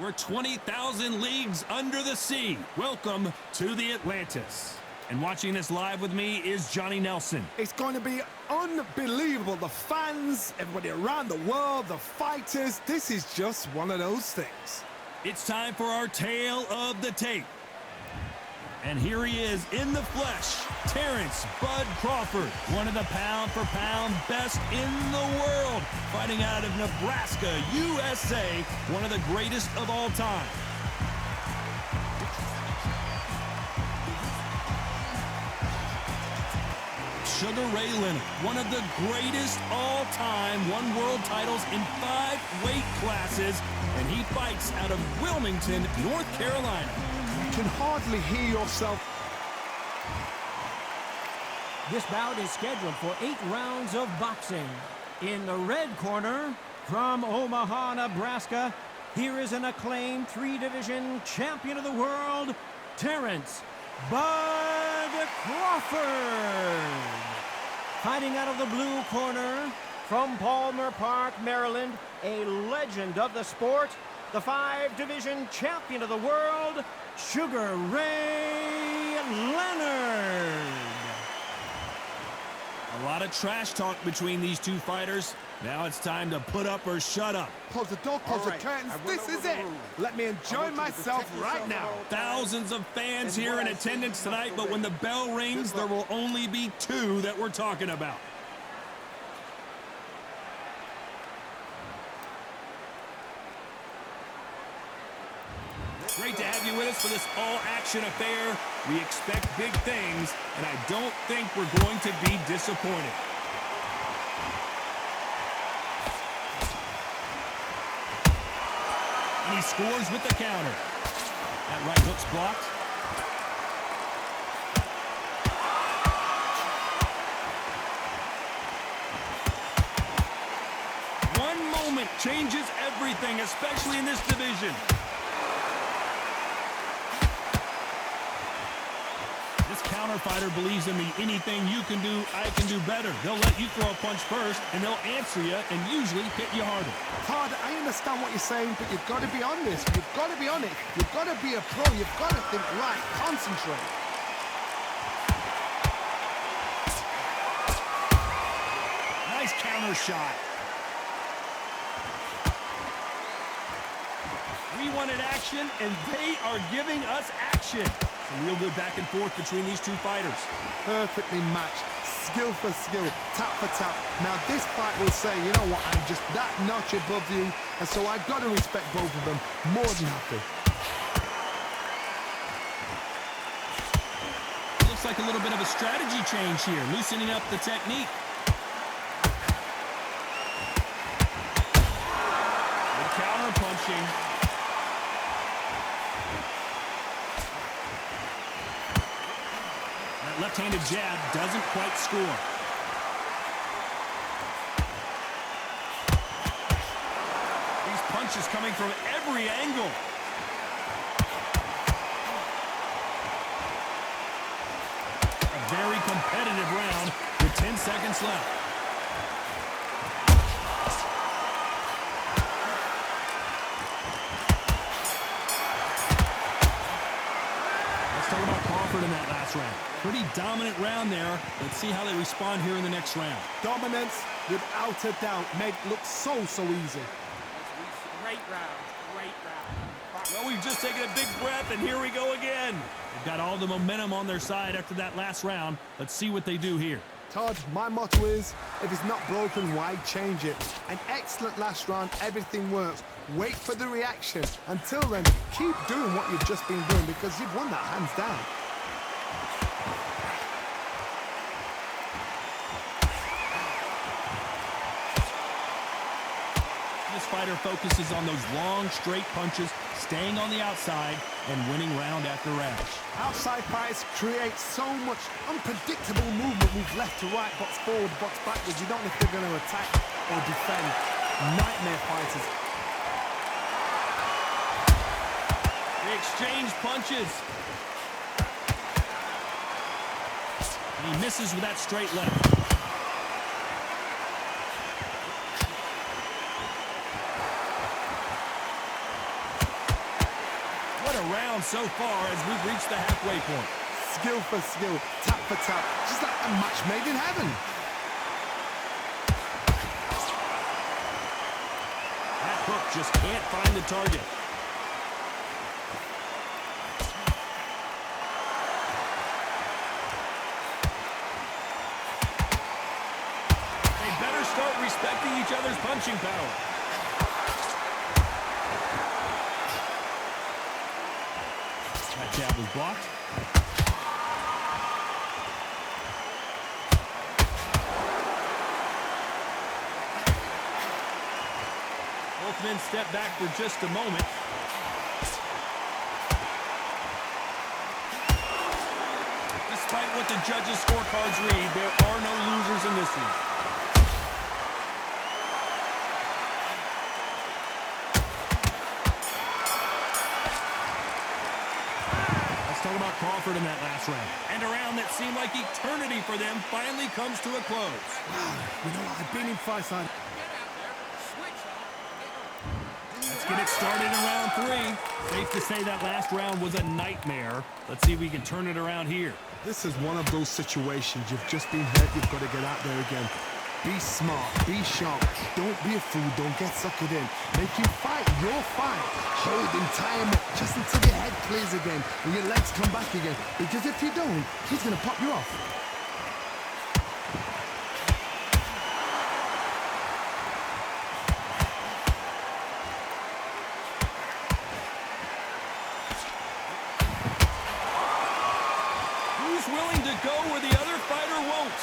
We're 20,000 leagues under the sea. Welcome to the Atlantis. And watching this live with me is Johnny Nelson. It's going to be unbelievable. The fans, everybody around the world, the fighters. This is just one of those things. It's time for our tale of the tape. And here he is in the flesh, Terence Bud Crawford, one of the pound-for-pound best in the world, fighting out of Nebraska, USA, one of the greatest of all time. Sugar Ray Leonard, one of the greatest all-time, won world titles in 5 weight classes, and he fights out of Wilmington, North Carolina. You can hardly hear yourself. This bout is scheduled for 8 rounds of boxing. In the red corner, from Omaha, Nebraska, here is an acclaimed 3-division champion of the world, Terence Bud Crawford. Fighting out of the blue corner, from Palmer Park, Maryland, a legend of the sport, the 5-division champion of the world, Sugar Ray Leonard. A lot of trash talk between these two fighters. Now it's time to put up or shut up. Close the door, close the curtains. This is it. Let me enjoy myself right now. Thousands of fans here in attendance tonight, but when the bell rings, there will only be 2 that we're talking about. Great to have you with us for this all-action affair. We expect big things, and I don't think we're going to be disappointed. And he scores with the counter. That right hook's blocked. One moment changes everything, especially in this division. This counter fighter believes in me. Anything you can do, I can do better. They'll let you throw a punch first, and they'll answer you and usually hit you harder. Todd, I understand what you're saying, but you've got to be on this. You've got to be on it. You've got to be a pro. You've got to think right. Concentrate. Nice counter shot. We wanted action, and they are giving us action. Some real good back and forth between these 2 fighters. Perfectly matched. Skill for skill. Tap for tap. Now this fight will say, you know what, I'm just that notch above you, and so I've got to respect both of them. More than happy. Looks like a little bit of a strategy change here, loosening up the technique. Good counter punching. That left-handed jab doesn't quite score. These punches coming from every angle. A very competitive round with 10 seconds left. Let's talk about Crawford in that last round. Pretty dominant round there. Let's see how they respond here in the next round. Dominance, without a doubt, made it look so easy. Great round, great round. Well, we've just taken a big breath, and here we go again. They've got all the momentum on their side after that last round. Let's see what they do here. Todd, my motto is, if it's not broken, why change it? An excellent last round, everything works. Wait for the reaction. Until then, keep doing what you've just been doing because you've won that hands down. This fighter focuses on those long, straight punches, staying on the outside, and winning round after round. Outside fights create so much unpredictable movement. Move left to right, box forward, box backwards. You don't know if they're going to attack or defend. Nightmare fighters. They exchange punches. And he misses with that straight left. What a round so far as we've reached the halfway point. Skill for skill, tap for tap, just like a match made in heaven. That hook just can't find the target. They better start respecting each other's punching power. That jab was blocked. Both men step back for just a moment. Despite what the judges' scorecards read, there are no losers in this one. Let's talk about Crawford in that last round. And a round that seemed like eternity for them finally comes to a close. You know what? I've been in fights like... Let's get it started in round 3. Safe to say that last round was a nightmare. Let's see if we can turn it around here. This is one of those situations you've just been hurt, you've got to get out there again. Be smart, be sharp, don't be a fool, don't get suckered in. Make him fight your fight. Hold him, tie him up, just until your head clears again and your legs come back again. Because if you don't, he's going to pop you off. Who's willing to go where the other fighter won't?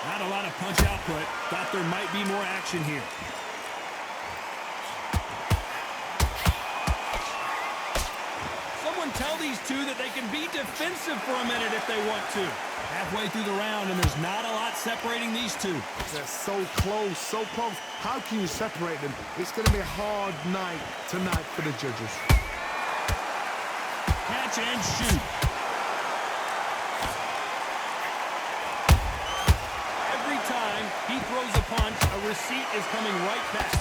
Not a lot of punch output. Thought there might be more action here. Someone tell these two that they can be defensive for a minute if they want to. Halfway through the round, and there's not a lot separating these two. They're so close, so close. How can you separate them? It's going to be a hard night tonight for the judges. Catch and shoot. Every time he throws a punch, a receipt is coming right back.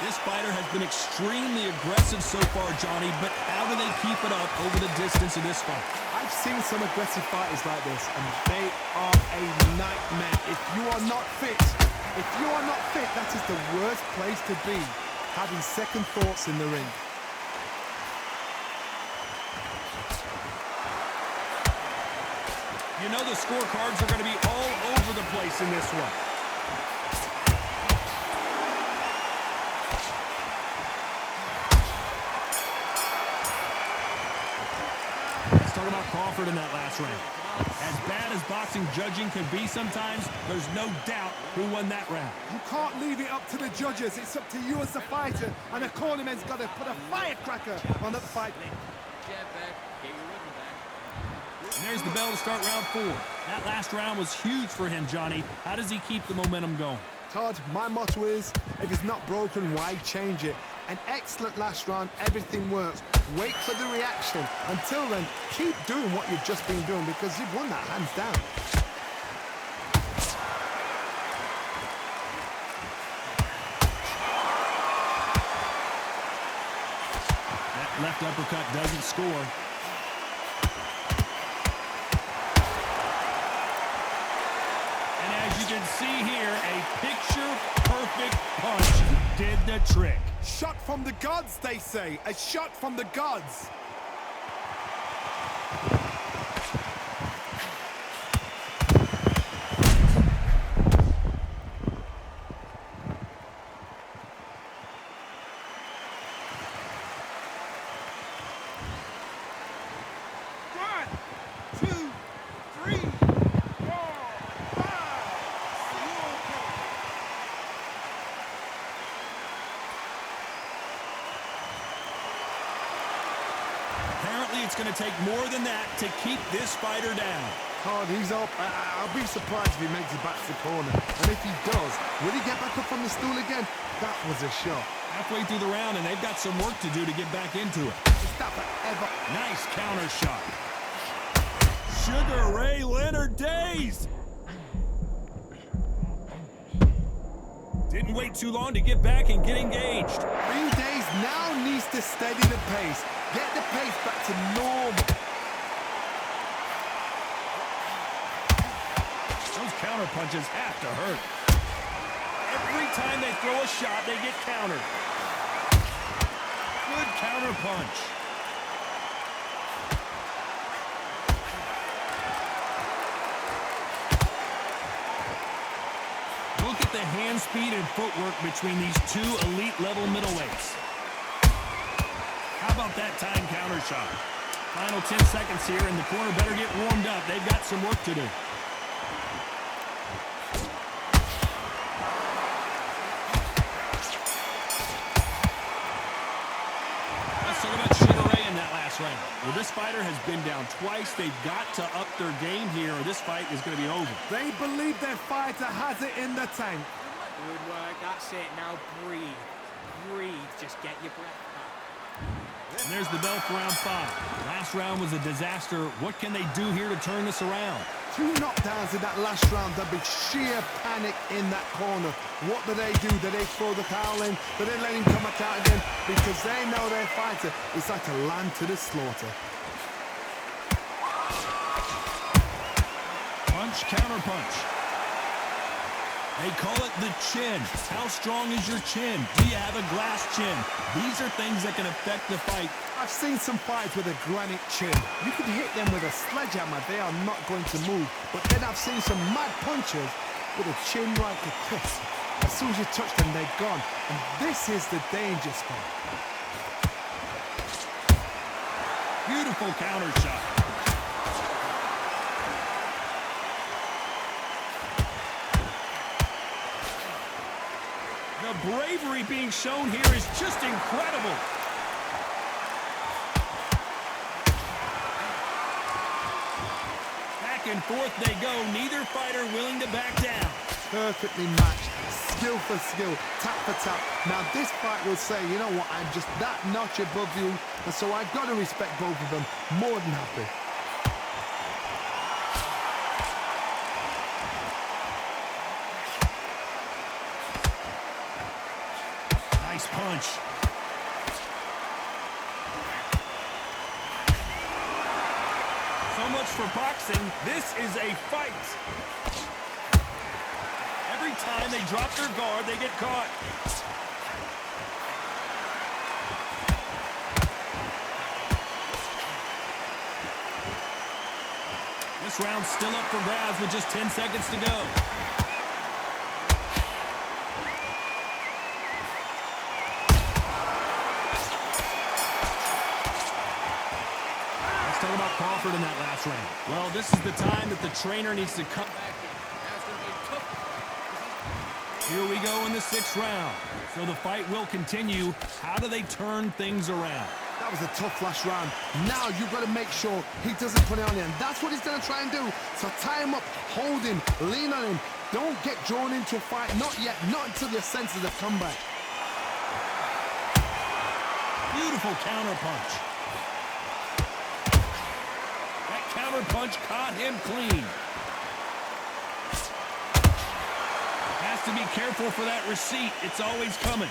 This fighter has been extremely aggressive so far, Johnny, but how do they keep it up over the distance of this fight? I've seen some aggressive fighters like this, and they are a nightmare. If you are not fit, that is the worst place to be, having second thoughts in the ring. You know the scorecards are going to be all over the place in this one. Talk about Crawford in that last round. As bad as boxing judging can be sometimes, there's no doubt who won that round. You can't leave it up to the judges. It's up to you as a fighter, and the cornerman's got to put a firecracker on that fight. And there's the bell to start round 4. That last round was huge for him, Johnny. How does he keep the momentum going? Todd, my motto is, if it's not broken, why change it? An excellent last round, everything works. Wait for the reaction. Until then, keep doing what you've just been doing because you've won that hands down. That left uppercut doesn't score. And as you can see here, a picture-perfect punch did the trick. Shot from the gods, they say. A shot from the gods. It's going to take more than that to keep this fighter down. Todd, he's up. I'll be surprised if he makes it back to the corner. And if he does, will he get back up from the stool again? That was a shot. Halfway through the round, and they've got some work to do to get back into it. Is that forever? Nice counter shot. Sugar Ray Leonard dazed. Didn't wait too long to get back and get engaged. Green Days now needs to steady the pace. Get the pace back to normal. Those counter punches have to hurt. Every time they throw a shot, they get countered. Good counter punch. Look at the hand speed and footwork between these two elite-level middleweights. How about that time counter shot? Final 10 seconds here, and the corner better get warmed up. They've got some work to do. Let's talk about Sugar Ray in that last round. Well, this fighter has been down twice. They've got to up their game here, or this fight is going to be over. They believe their fighter has it in the tank. Good work, that's it. Now breathe. Breathe, just get your breath back. And there's the bell for round 5. Last round was a disaster. What can they do here to turn this around? 2 knockdowns in that last round. There'll be sheer panic in that corner. What do? Do they throw the towel in? Do they let him come back out again? Because they know their fighter is like a lamb to the slaughter. Punch, counter punch. They call it the chin. How strong is your chin? Do you have a glass chin? These are things that can affect the fight. I've seen some fights with a granite chin. You can hit them with a sledgehammer. They are not going to move. But then I've seen some mad punchers with a chin like a crisp. As soon as you touch them, they're gone. And this is the danger spot. Beautiful counter shot. The bravery being shown here is just incredible. Back and forth they go. Neither fighter willing to back down. Perfectly matched. Skill for skill. Tap for tap. Now this fight will say, you know what, I'm just that notch above you. And so I've got to respect both of them. More than happy. Nice punch. So much for boxing. This is a fight. Every time they drop their guard, they get caught. This round's still up for grabs with just 10 seconds to go. Let's talk about Crawford in that last round. Well, this is the time that the trainer needs to come back in. That's going to be tough. Here we go in the 6th round. So the fight will continue. How do they turn things around? That was a tough last round. Now you've got to make sure he doesn't put it on you. And that's what he's going to try and do. So tie him up, hold him, lean on him. Don't get drawn into a fight. Not yet. Not until your senses have come back. Beautiful counter punch. That counter punch caught him clean. Has to be careful for that receipt. It's always coming.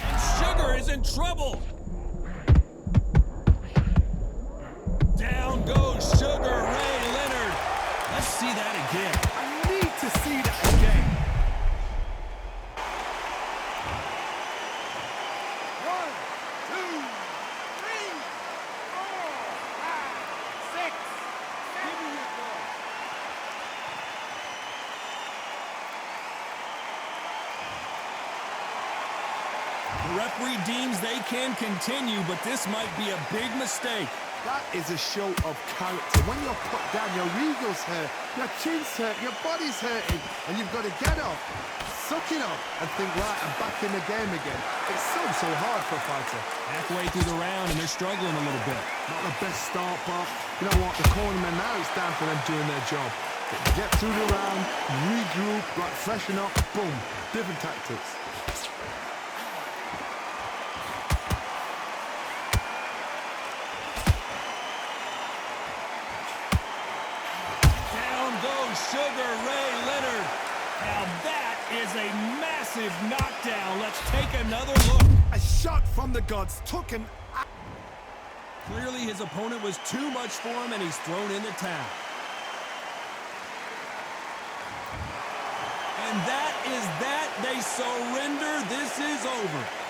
And Sugar is in trouble. Down goes Sugar Ray Leonard. Let's see that again. I need to see that again. 1, 2, 3, 4, 5, 6. Give me your ball. The referee deems they can continue, but this might be a big mistake. That is a show of character. When you're put down, your ego's hurt, your chin's hurt, your body's hurting, and you've got to get up, suck it up, and think, right, I'm back in the game again. It's so hard for a fighter. Halfway through the round, and they're struggling a little bit. Not the best start, but you know what? The cornermen, now it's down for them doing their job. Get through the round, regroup, right, freshen up, boom. Different tactics. Sugar Ray Leonard. Now that is a massive knockdown. Let's take another look. A shot from the gods took him. Clearly his opponent was too much for him, and he's thrown in the towel. And that is that. They surrender. This is over.